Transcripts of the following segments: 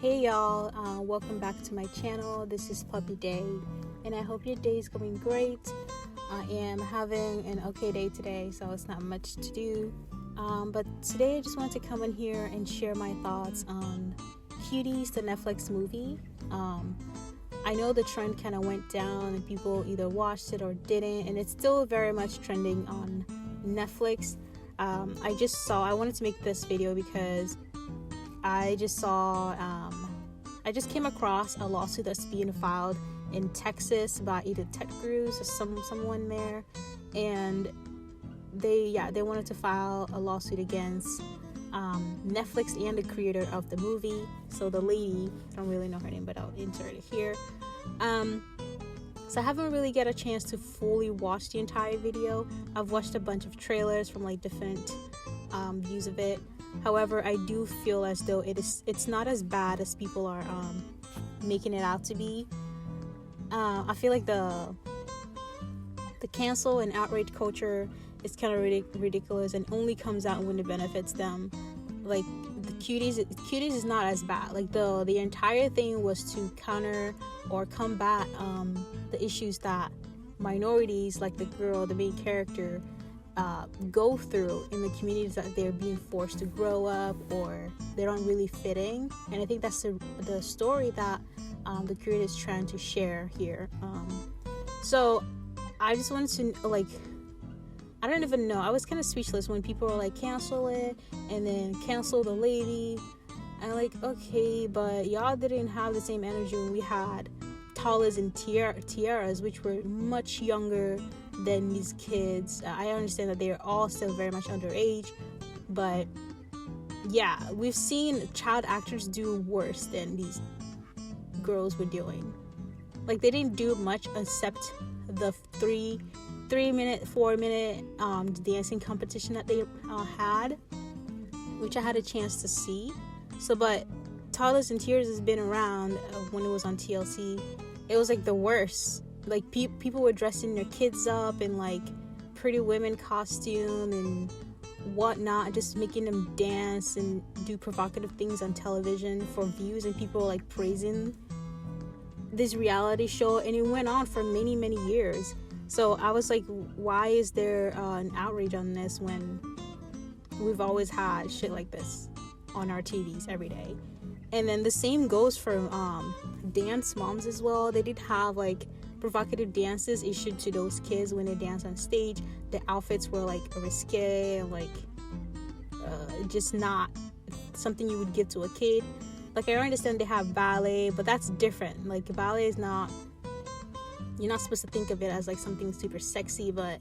Hey y'all, welcome back to my channel. This is Puppy Day, and I hope your day is going great. I am having an okay day today, so it's not much to do. But today I just wanted to come in here and share my thoughts on Cuties, the Netflix movie. I know the trend kind of went down and people either watched it or didn't, and it's still very much trending on Netflix. I wanted to make this video because I just came across a lawsuit that's being filed in Texas by either Ted Cruz or someone there, and they wanted to file a lawsuit against Netflix and the creator of the movie. So the lady, I don't really know her name, but I'll insert it here. So I haven't really get a chance to fully watch the entire video. I've watched a bunch of trailers from like different views of it. However, I do feel as though it's not as bad as people are making it out to be. I feel like the cancel and outrage culture is kind of ridiculous and only comes out when it benefits them. Like the Cuties is not as bad. Like the entire thing was to counter or combat the issues that minorities, like the girl, the main character, go through in the communities that they're being forced to grow up or they don't really fit in. And I think that's the story that the creator is trying to share here. So I just wanted to I don't even know. I was kind of speechless when people were like, cancel it and then cancel the lady. I'm like, okay, but y'all didn't have the same energy when we had Toddlers and Tears, which were much younger than these kids. I understand that they're all still very much underage, but yeah, we've seen child actors do worse than these girls were doing. Like, they didn't do much except the 3-minute, 4-minute dancing competition that they had, which I had a chance to see. So, but Toddlers and Tears has been around when it was on TLC. It was like the worst. Like people were dressing their kids up in like Pretty Women costume and whatnot, just making them dance and do provocative things on television for views, and people were like praising this reality show, and it went on for many years. So I was like, why is there an outrage on this when we've always had shit like this on our TVs every day? And then the same goes for dance moms as well. They did have like provocative dances issued to those kids when they dance on stage. The outfits were like risque and like just not something you would give to a kid. Like, I understand they have ballet, but that's different. Like, ballet is not, you're not supposed to think of it as like something super sexy, but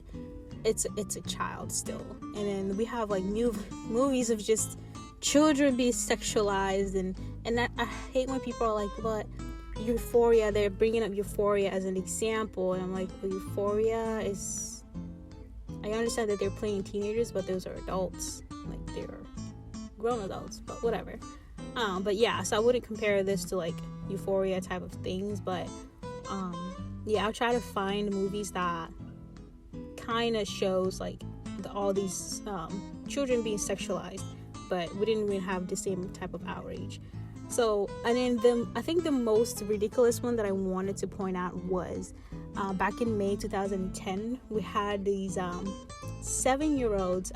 it's a child still. And then we have like movies of just children being sexualized, and that, I hate when people are like, but Euphoria, they're bringing up Euphoria as an example, and I'm like, well, Euphoria is, I understand that they're playing teenagers, but those are adults, like they're grown adults, but whatever. But yeah, so I wouldn't compare this to like Euphoria type of things, but yeah, I'll try to find movies that kind of shows like all these children being sexualized, but we didn't even have the same type of outrage. So, and then I think the most ridiculous one that I wanted to point out was back in May 2010, we had these 7-year-olds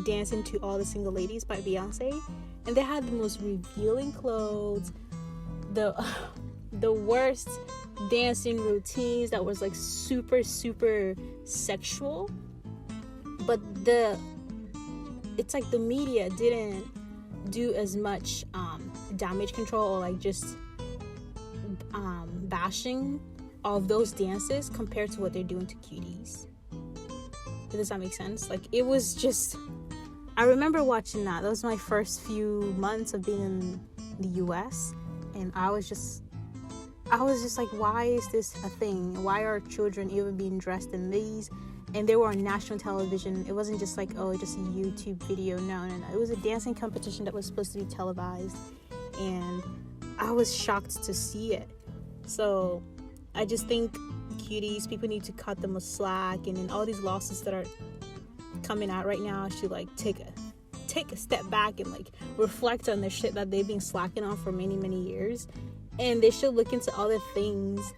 dancing to All the Single Ladies by Beyonce, and they had the most revealing clothes, the worst dancing routines that was like super sexual, but it's like the media didn't do as much damage control or like just bashing of those dances compared to what they're doing to Cuties. Does that make sense? Like, it was just, I remember watching that. That was my first few months of being in the US, and I was just like, why is this a thing? Why are children even being dressed in these? And they were on national television. It wasn't just like, oh, just a YouTube video. No. It was a dancing competition that was supposed to be televised, and I was shocked to see it. So I just think Cuties, people need to cut them a slack, and then all these lawsuits that are coming out right now should like take take a step back and like reflect on the shit that they've been slacking on for many, many years, and they should look into other things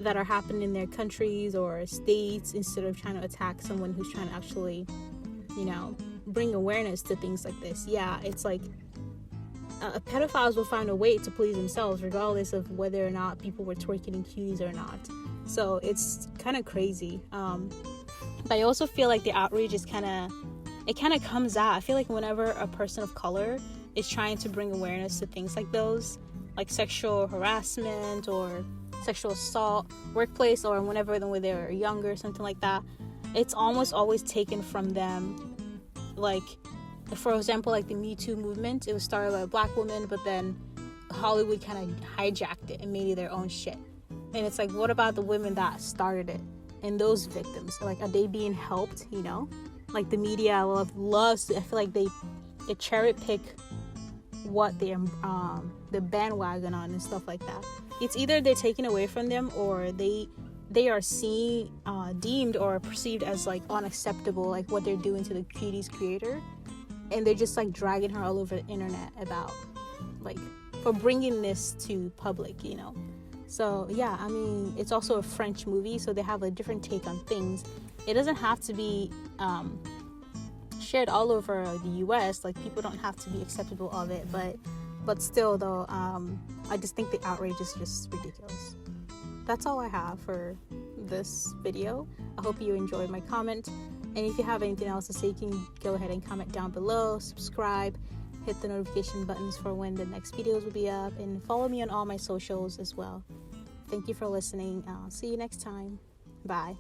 that are happening in their countries or states instead of trying to attack someone who's trying to actually, you know, bring awareness to things like this. Yeah, it's like pedophiles will find a way to please themselves regardless of whether or not people were twerking in Cuties or not. So it's kind of crazy. But I also feel like the outrage is kind of comes out. I feel like whenever a person of color is trying to bring awareness to things like those, like sexual harassment or sexual assault, workplace, or whenever when they're younger, something like that, it's almost always taken from them. Like, for example, like the Me Too movement, it was started by a black woman, but then Hollywood kind of hijacked it and made it their own shit. And it's like, what about the women that started it and those victims? Like, are they being helped? You know, like the media loves. I feel like they cherry pick what they're the bandwagon on and stuff like that. It's either they're taken away from them or they are seen, deemed or perceived as like unacceptable, like what they're doing to the Cuties creator, and they're just like dragging her all over the internet about like for bringing this to public, you know. So yeah, I mean, it's also a French movie, so they have a different take on things. It doesn't have to be shared all over the US. Like, people don't have to be acceptable of it, but still though, I just think the outrage is just ridiculous. That's all I have for this video. I hope you enjoyed my comment, and if you have anything else to say, you can go ahead and comment down below, subscribe, hit the notification buttons for when the next videos will be up, and follow me on all my socials as well. Thank you for listening. I'll see you next time. Bye.